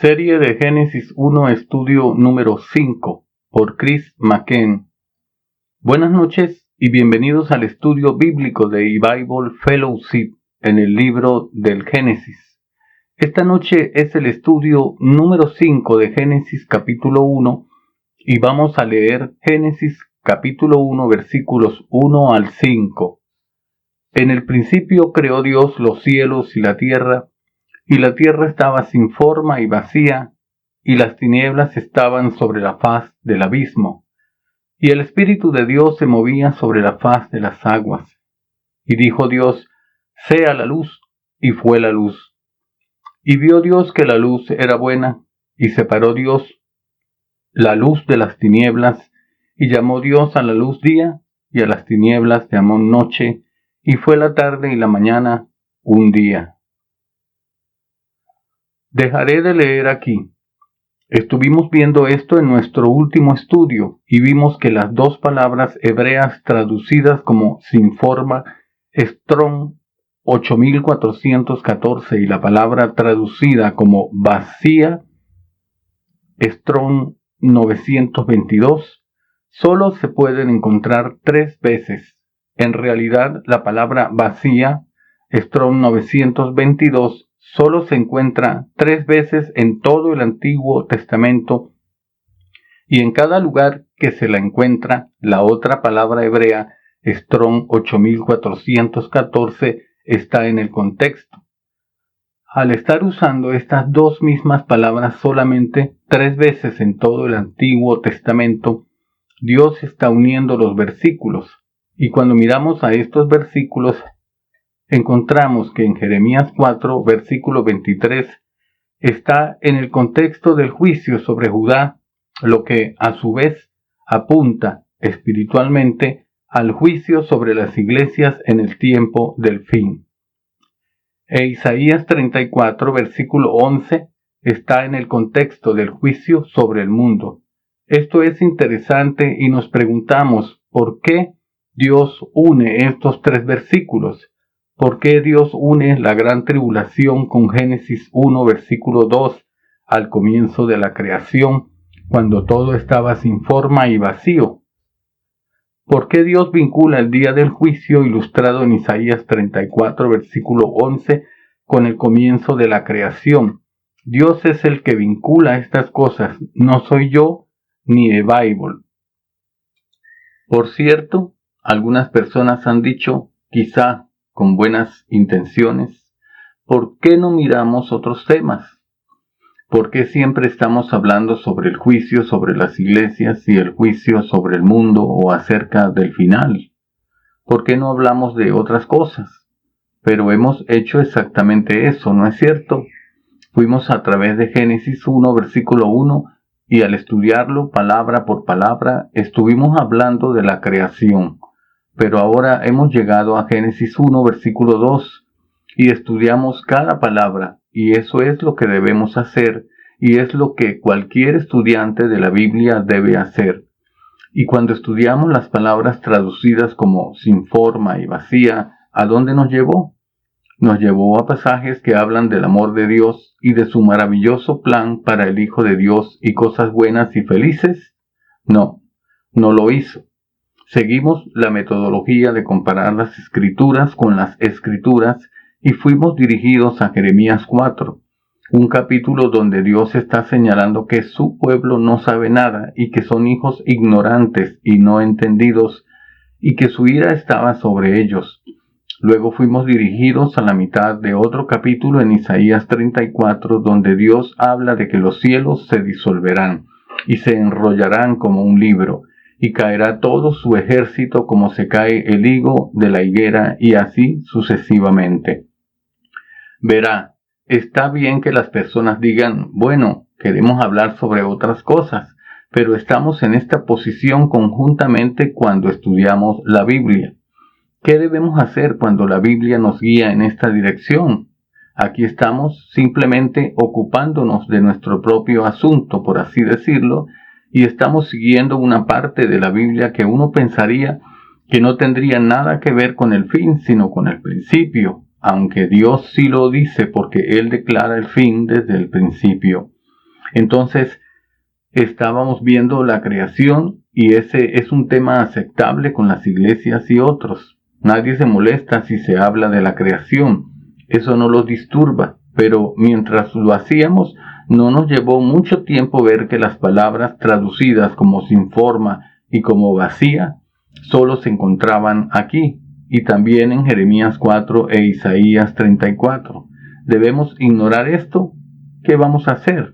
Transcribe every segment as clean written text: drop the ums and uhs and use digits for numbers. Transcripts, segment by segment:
Serie de Génesis 1, estudio número 5, por Chris McKen. Buenas noches y bienvenidos al estudio bíblico de E-Bible Fellowship en el libro del Génesis. Esta noche es el estudio número 5 de Génesis capítulo 1 y vamos a leer Génesis capítulo 1 versículos 1 al 5. En el principio creó Dios los cielos y la tierra estaba sin forma y vacía, y las tinieblas estaban sobre la faz del abismo, y el Espíritu de Dios se movía sobre la faz de las aguas. Y dijo Dios: sea la luz, y fue la luz. Y vio Dios que la luz era buena, y separó Dios la luz de las tinieblas, y llamó Dios a la luz día, y a las tinieblas llamó noche, y fue la tarde y la mañana un día. Dejaré de leer aquí. Estuvimos viendo esto en nuestro último estudio y vimos que las dos palabras hebreas traducidas como sin forma, Strong 8414, y la palabra traducida como vacía, Strong 922, solo se pueden encontrar 3 veces. En realidad, la palabra vacía, Strong 922, solo se encuentra 3 veces en todo el Antiguo Testamento, y en cada lugar que se la encuentra, la otra palabra hebrea, Strong 8414, está en el contexto. Al estar usando estas dos mismas palabras solamente 3 veces en todo el Antiguo Testamento, Dios está uniendo los versículos, y cuando miramos a estos versículos, encontramos que en Jeremías 4, versículo 23, está en el contexto del juicio sobre Judá, lo que a su vez apunta espiritualmente al juicio sobre las iglesias en el tiempo del fin. E Isaías 34, versículo 11, está en el contexto del juicio sobre el mundo. Esto es interesante y nos preguntamos por qué Dios une estos 3 versículos. ¿Por qué Dios une la gran tribulación con Génesis 1, versículo 2, al comienzo de la creación, cuando todo estaba sin forma y vacío? ¿Por qué Dios vincula el día del juicio ilustrado en Isaías 34, versículo 11, con el comienzo de la creación? Dios es el que vincula estas cosas, no soy yo ni E-Bible. Por cierto, algunas personas han dicho, quizá con buenas intenciones, ¿por qué no miramos otros temas? ¿Por qué siempre estamos hablando sobre el juicio sobre las iglesias y el juicio sobre el mundo o acerca del final? ¿Por qué no hablamos de otras cosas? Pero hemos hecho exactamente eso, ¿no es cierto? Fuimos a través de Génesis 1, versículo 1, y al estudiarlo palabra por palabra, estuvimos hablando de la creación. Pero ahora hemos llegado a Génesis 1, versículo 2, y estudiamos cada palabra, y eso es lo que debemos hacer, y es lo que cualquier estudiante de la Biblia debe hacer. Y cuando estudiamos las palabras traducidas como sin forma y vacía, ¿a dónde nos llevó? Nos llevó a pasajes que hablan del amor de Dios y de su maravilloso plan para el Hijo de Dios y cosas buenas y felices. No lo hizo. Seguimos la metodología de comparar las Escrituras con las Escrituras y fuimos dirigidos a Jeremías 4, un capítulo donde Dios está señalando que su pueblo no sabe nada y que son hijos ignorantes y no entendidos y que su ira estaba sobre ellos. Luego fuimos dirigidos a la mitad de otro capítulo en Isaías 34, donde Dios habla de que los cielos se disolverán y se enrollarán como un libro, y caerá todo su ejército como se cae el higo de la higuera, y así sucesivamente. Verá, está bien que las personas digan, bueno, queremos hablar sobre otras cosas, pero estamos en esta posición conjuntamente cuando estudiamos la Biblia. ¿Qué debemos hacer cuando la Biblia nos guía en esta dirección? Aquí estamos simplemente ocupándonos de nuestro propio asunto, por así decirlo, y estamos siguiendo una parte de la Biblia que uno pensaría que no tendría nada que ver con el fin, sino con el principio, aunque Dios sí lo dice porque Él declara el fin desde el principio. Entonces, estábamos viendo la creación y ese es un tema aceptable con las iglesias y otros. Nadie se molesta si se habla de la creación. Eso no los disturba, pero mientras lo hacíamos, no nos llevó mucho tiempo ver que las palabras traducidas como sin forma y como vacía solo se encontraban aquí y también en Jeremías 4 e Isaías 34. ¿Debemos ignorar esto? ¿Qué vamos a hacer?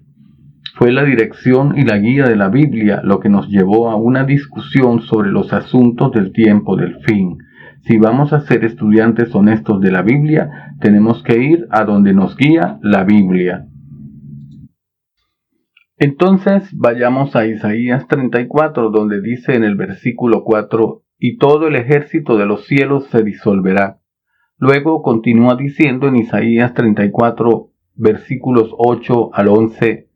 Fue la dirección y la guía de la Biblia lo que nos llevó a una discusión sobre los asuntos del tiempo del fin. Si vamos a ser estudiantes honestos de la Biblia, tenemos que ir a donde nos guía la Biblia. Entonces vayamos a Isaías 34, donde dice en el versículo 4, y todo el ejército de los cielos se disolverá. Luego continúa diciendo en Isaías 34, versículos 8 al 11,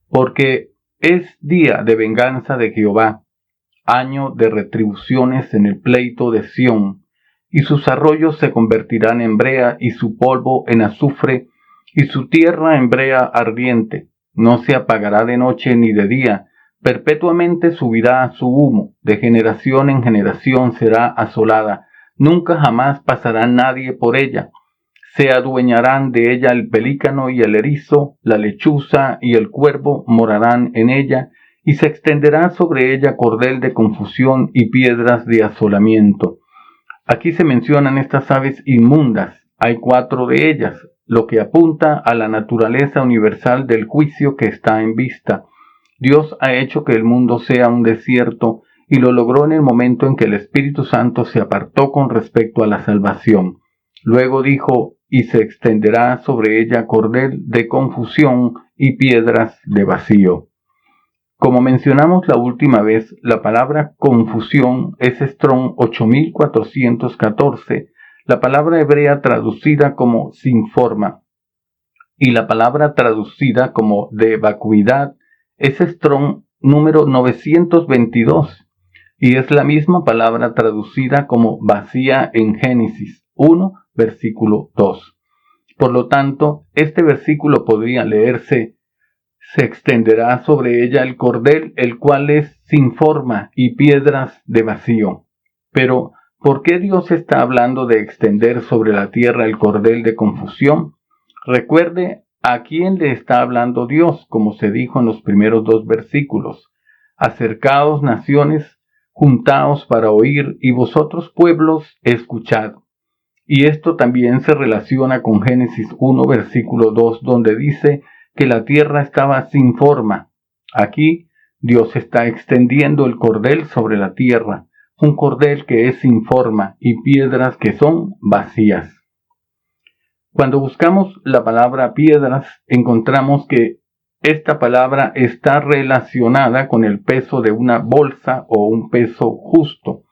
porque es día de venganza de Jehová, año de retribuciones en el pleito de Sión, y sus arroyos se convertirán en brea y su polvo en azufre, y su tierra en brea ardiente. No se apagará de noche ni de día, perpetuamente subirá su humo, de generación en generación será asolada, nunca jamás pasará nadie por ella. Se adueñarán de ella el pelícano y el erizo, la lechuza y el cuervo morarán en ella, y se extenderá sobre ella cordel de confusión y piedras de asolamiento. Aquí se mencionan estas aves inmundas, hay 4 de ellas, lo que apunta a la naturaleza universal del juicio que está en vista. Dios ha hecho que el mundo sea un desierto y lo logró en el momento en que el Espíritu Santo se apartó con respecto a la salvación. Luego dijo, y se extenderá sobre ella cordel de confusión y piedras de vacío. Como mencionamos la última vez, la palabra confusión es Strong 8414, la palabra hebrea traducida como sin forma, y la palabra traducida como de vacuidad es Strong número 922, y es la misma palabra traducida como vacía en Génesis 1, versículo 2. Por lo tanto, este versículo podría leerse: se extenderá sobre ella el cordel, el cual es sin forma y piedras de vacío. Pero, ¿por qué Dios está hablando de extender sobre la tierra el cordel de confusión? Recuerde a quién le está hablando Dios, como se dijo en los primeros 2 versículos. Acercaos naciones, juntaos para oír, y vosotros pueblos, escuchad. Y esto también se relaciona con Génesis 1, versículo 2, donde dice que la tierra estaba sin forma. Aquí Dios está extendiendo el cordel sobre la tierra, un cordel que es sin forma y piedras que son vacías. Cuando buscamos la palabra piedras, encontramos que esta palabra está relacionada con el peso de una bolsa o un peso justo.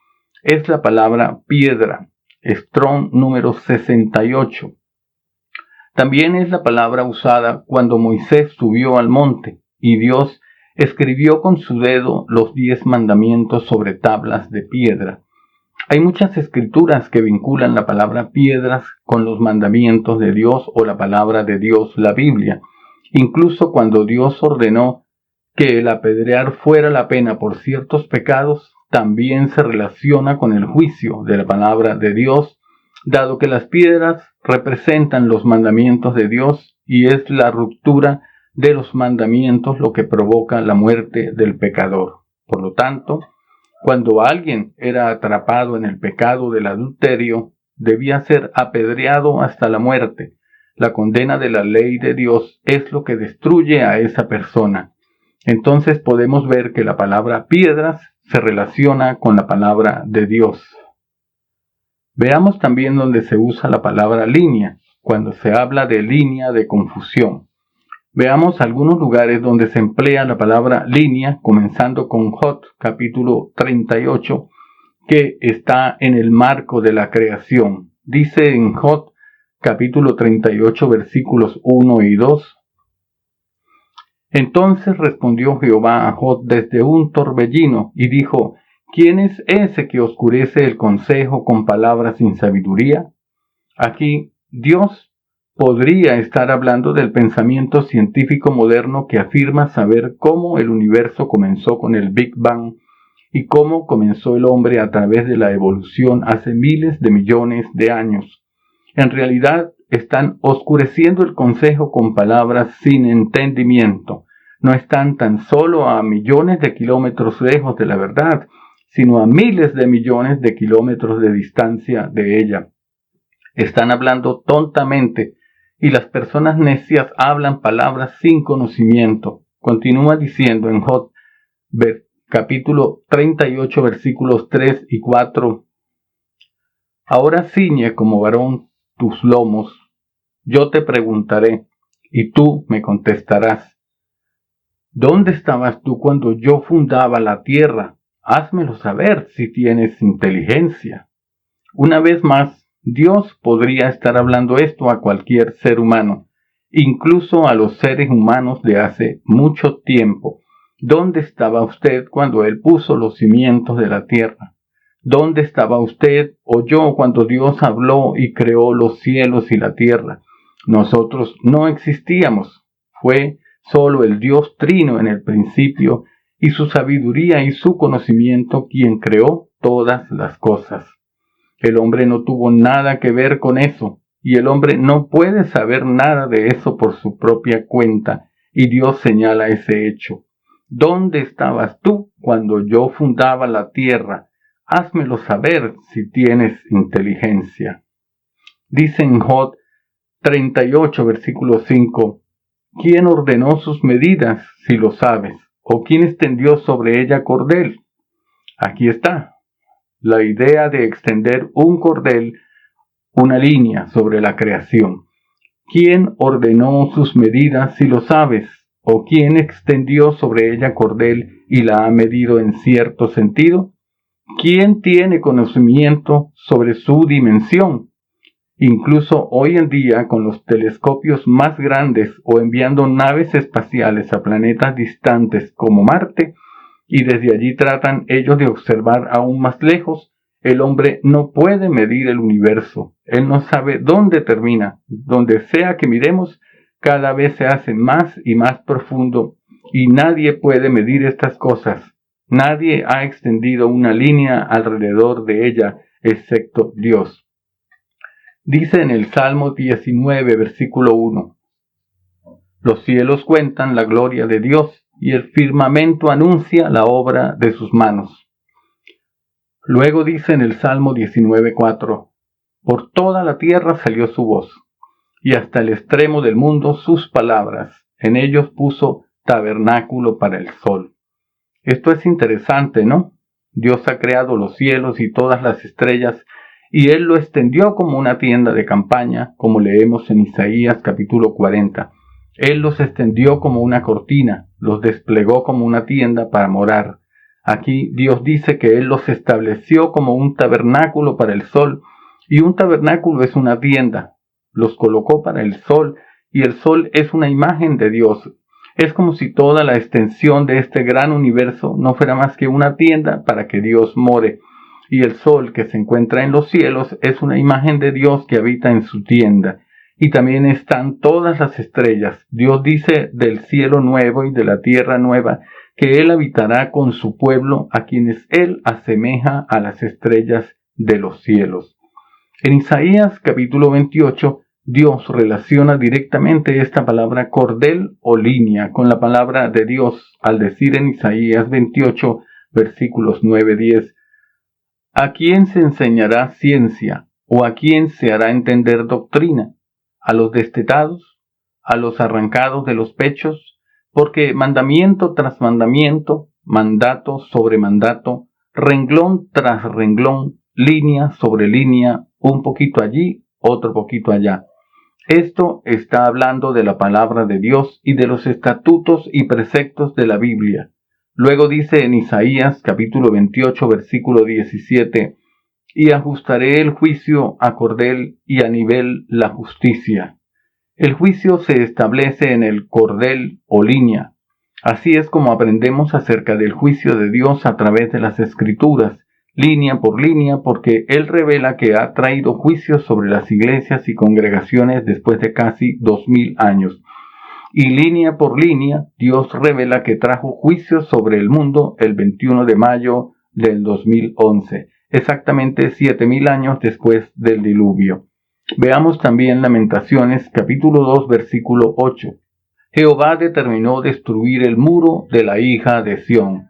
Es la palabra piedra, Strong número 68. También es la palabra usada cuando Moisés subió al monte y Dios escribió con su dedo los 10 mandamientos sobre tablas de piedra. Hay muchas escrituras que vinculan la palabra piedras con los mandamientos de Dios o la palabra de Dios, la Biblia. Incluso cuando Dios ordenó que el apedrear fuera la pena por ciertos pecados, también se relaciona con el juicio de la palabra de Dios, dado que las piedras representan los mandamientos de Dios y es la ruptura de los mandamientos lo que provoca la muerte del pecador. Por lo tanto, cuando alguien era atrapado en el pecado del adulterio, debía ser apedreado hasta la muerte. La condena de la ley de Dios es lo que destruye a esa persona. Entonces podemos ver que la palabra piedras se relaciona con la palabra de Dios. Veamos también donde se usa la palabra línea, cuando se habla de línea de confusión. Veamos algunos lugares donde se emplea la palabra línea, comenzando con Jod, capítulo 38, que está en el marco de la creación. Dice en Jod, capítulo 38, versículos 1 y 2. Entonces respondió Jehová a Jod desde un torbellino y dijo: ¿Quién es ese que oscurece el consejo con palabras sin sabiduría? Aquí Dios podría estar hablando del pensamiento científico moderno que afirma saber cómo el universo comenzó con el Big Bang y cómo comenzó el hombre a través de la evolución hace miles de millones de años. En realidad, están oscureciendo el consejo con palabras sin entendimiento. No están tan solo a millones de kilómetros lejos de la verdad, sino a miles de millones de kilómetros de distancia de ella. Están hablando tontamente y las personas necias hablan palabras sin conocimiento. Continúa diciendo en Job, capítulo 38, versículos 3 y 4. Ahora ciñe como varón tus lomos, yo te preguntaré, y tú me contestarás. ¿Dónde estabas tú cuando yo fundaba la tierra? Házmelo saber si tienes inteligencia. Una vez más, Dios podría estar hablando esto a cualquier ser humano, incluso a los seres humanos de hace mucho tiempo. ¿Dónde estaba usted cuando Él puso los cimientos de la tierra? ¿Dónde estaba usted o yo cuando Dios habló y creó los cielos y la tierra? Nosotros no existíamos. Fue solo el Dios Trino en el principio y su sabiduría y su conocimiento quien creó todas las cosas. El hombre no tuvo nada que ver con eso y el hombre no puede saber nada de eso por su propia cuenta y Dios señala ese hecho. ¿Dónde estabas tú cuando yo fundaba la tierra? Házmelo saber si tienes inteligencia. Dice en Job 38, versículo 5, ¿quién ordenó sus medidas, si lo sabes? ¿O quién extendió sobre ella cordel? Aquí está, la idea de extender un cordel, una línea sobre la creación. ¿Quién ordenó sus medidas, si lo sabes? ¿O quién extendió sobre ella cordel y la ha medido en cierto sentido? ¿Quién tiene conocimiento sobre su dimensión? Incluso hoy en día, con los telescopios más grandes o enviando naves espaciales a planetas distantes como Marte, y desde allí tratan ellos de observar aún más lejos, el hombre no puede medir el universo. Él no sabe dónde termina. Donde sea que miremos, cada vez se hace más y más profundo, y nadie puede medir estas cosas. Nadie ha extendido una línea alrededor de ella, excepto Dios. Dice en el Salmo 19, versículo 1, los cielos cuentan la gloria de Dios, y el firmamento anuncia la obra de sus manos. Luego dice en el Salmo 19, 4, por toda la tierra salió su voz, y hasta el extremo del mundo sus palabras. En ellos puso tabernáculo para el sol. Esto es interesante, ¿no? Dios ha creado los cielos y todas las estrellas, y Él lo extendió como una tienda de campaña, como leemos en Isaías capítulo 40. Él los extendió como una cortina, los desplegó como una tienda para morar. Aquí Dios dice que Él los estableció como un tabernáculo para el sol, y un tabernáculo es una tienda. Los colocó para el sol, y el sol es una imagen de Dios. Es como si toda la extensión de este gran universo no fuera más que una tienda para que Dios more. Y el sol que se encuentra en los cielos es una imagen de Dios que habita en su tienda. Y también están todas las estrellas. Dios dice del cielo nuevo y de la tierra nueva que Él habitará con su pueblo, a quienes Él asemeja a las estrellas de los cielos. En Isaías capítulo 28, Dios relaciona directamente esta palabra cordel o línea con la palabra de Dios al decir en Isaías 28, versículos 9-10, ¿a quién se enseñará ciencia o a quién se hará entender doctrina? ¿A los destetados? ¿A los arrancados de los pechos? Porque mandamiento tras mandamiento, mandato sobre mandato, renglón tras renglón, línea sobre línea, un poquito allí, otro poquito allá. Esto está hablando de la palabra de Dios y de los estatutos y preceptos de la Biblia. Luego dice en Isaías capítulo 28 versículo 17, y ajustaré el juicio a cordel y a nivel la justicia. El juicio se establece en el cordel o línea. Así es como aprendemos acerca del juicio de Dios a través de las Escrituras. línea por línea, porque él revela que ha traído juicios sobre las iglesias y congregaciones después de casi 2000 años. Y línea por línea, Dios revela que trajo juicios sobre el mundo el 21 de mayo del 2011, exactamente 7000 años después del diluvio. Veamos también Lamentaciones capítulo 2 versículo 8. Jehová determinó destruir el muro de la hija de Sión.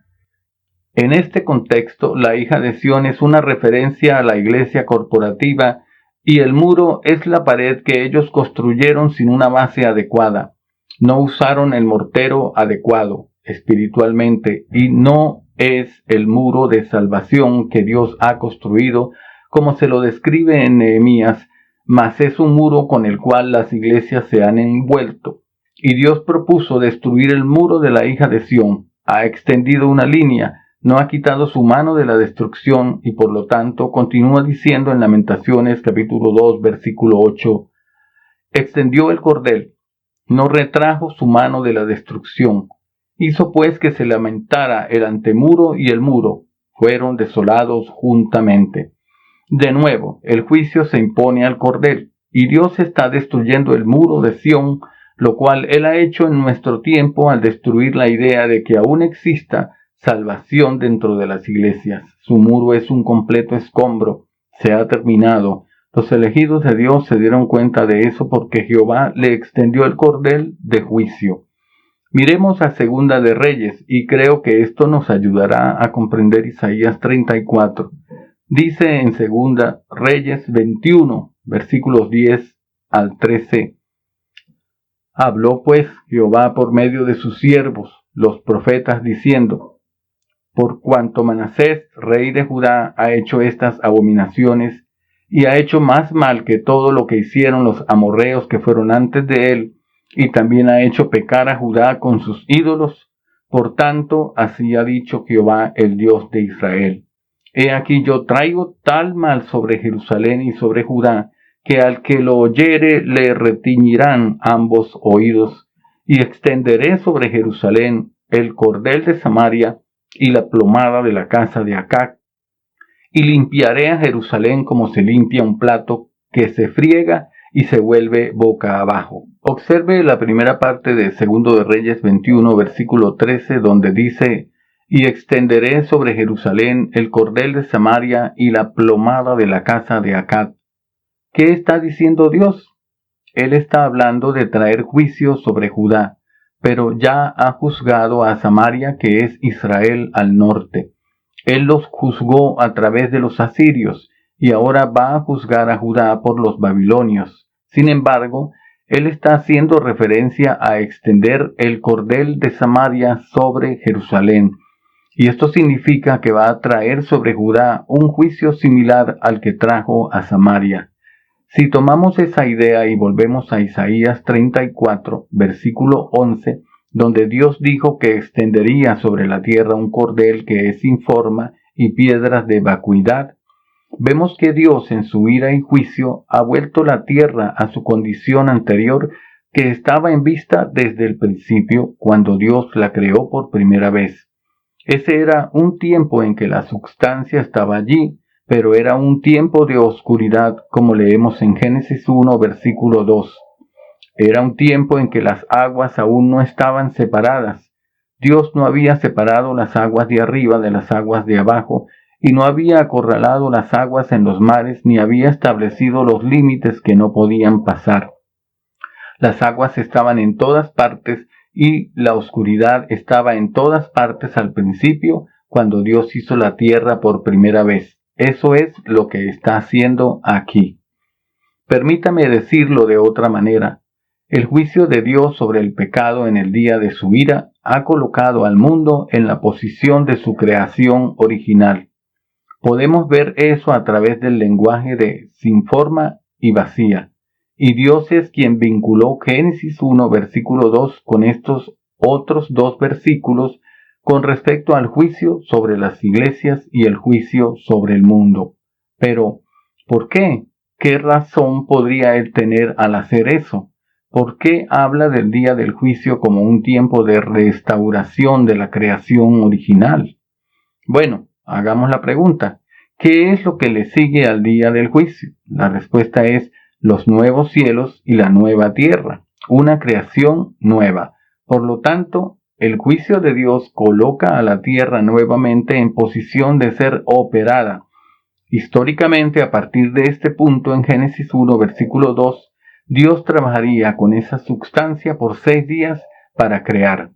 En este contexto, la hija de Sión es una referencia a la iglesia corporativa y el muro es la pared que ellos construyeron sin una base adecuada. No usaron el mortero adecuado espiritualmente y no es el muro de salvación que Dios ha construido como se lo describe en Nehemías, mas es un muro con el cual las iglesias se han envuelto. Y Dios propuso destruir el muro de la hija de Sión. Ha extendido una línea, no ha quitado su mano de la destrucción y por lo tanto continúa diciendo en Lamentaciones capítulo 2 versículo 8, extendió el cordel, no retrajo su mano de la destrucción, hizo pues que se lamentara el antemuro y el muro, fueron desolados juntamente. De nuevo, el juicio se impone al cordel, y Dios está destruyendo el muro de Sión, lo cual Él ha hecho en nuestro tiempo al destruir la idea de que aún exista salvación dentro de las iglesias. Su muro es un completo escombro, se ha terminado. Los elegidos de Dios se dieron cuenta de eso porque Jehová le extendió el cordel de juicio. Miremos a Segunda de Reyes, y creo que esto nos ayudará a comprender Isaías 34. Dice en Segunda Reyes 21, versículos 10 al 13. Habló pues Jehová por medio de sus siervos, los profetas, diciendo: por cuanto Manasés, rey de Judá, ha hecho estas abominaciones, y ha hecho más mal que todo lo que hicieron los amorreos que fueron antes de él, y también ha hecho pecar a Judá con sus ídolos, por tanto, así ha dicho Jehová, el Dios de Israel. He aquí yo traigo tal mal sobre Jerusalén y sobre Judá, que al que lo oyere le retiñirán ambos oídos, y extenderé sobre Jerusalén el cordel de Samaria y la plomada de la casa de Acab, y limpiaré a Jerusalén como se limpia un plato que se friega y se vuelve boca abajo. Observe la primera parte de Segundo de Reyes 21, versículo 13, donde dice: y extenderé sobre Jerusalén el cordel de Samaria y la plomada de la casa de Acab. ¿Qué está diciendo Dios? Él está hablando de traer juicio sobre Judá, pero ya ha juzgado a Samaria, que es Israel al norte. Él los juzgó a través de los asirios, y ahora va a juzgar a Judá por los babilonios. Sin embargo, él está haciendo referencia a extender el cordel de Samaria sobre Jerusalén, y esto significa que va a traer sobre Judá un juicio similar al que trajo a Samaria. Si tomamos esa idea y volvemos a Isaías 34, versículo 11, donde Dios dijo que extendería sobre la tierra un cordel que es sin forma y piedras de vacuidad, vemos que Dios en su ira y juicio ha vuelto la tierra a su condición anterior que estaba en vista desde el principio cuando Dios la creó por primera vez. Ese era un tiempo en que la substancia estaba allí, pero era un tiempo de oscuridad, como leemos en Génesis 1, versículo 2. Era un tiempo en que las aguas aún no estaban separadas. Dios no había separado las aguas de arriba de las aguas de abajo, y no había acorralado las aguas en los mares, ni había establecido los límites que no podían pasar. Las aguas estaban en todas partes, y la oscuridad estaba en todas partes al principio, cuando Dios hizo la tierra por primera vez. Eso es lo que está haciendo aquí. Permítame decirlo de otra manera. El juicio de Dios sobre el pecado en el día de su ira ha colocado al mundo en la posición de su creación original. Podemos ver eso a través del lenguaje de sin forma y vacía. Y Dios es quien vinculó Génesis 1, versículo 2 con estos otros dos versículos con respecto al juicio sobre las iglesias y el juicio sobre el mundo. Pero, ¿por qué? ¿Qué razón podría él tener al hacer eso? ¿Por qué habla del día del juicio como un tiempo de restauración de la creación original? Bueno, hagamos la pregunta. ¿Qué es lo que le sigue al día del juicio? La respuesta es los nuevos cielos y la nueva tierra, una creación nueva. Por lo tanto, el juicio de Dios coloca a la tierra nuevamente en posición de ser operada. Históricamente, a partir de este punto en Génesis 1, versículo 2, Dios trabajaría con esa substancia por 6 días para crear.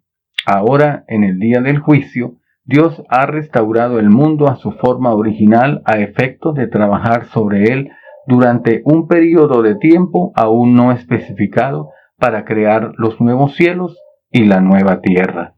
Ahora, en el día del juicio, Dios ha restaurado el mundo a su forma original a efectos de trabajar sobre él durante un periodo de tiempo aún no especificado para crear los nuevos cielos y la nueva tierra.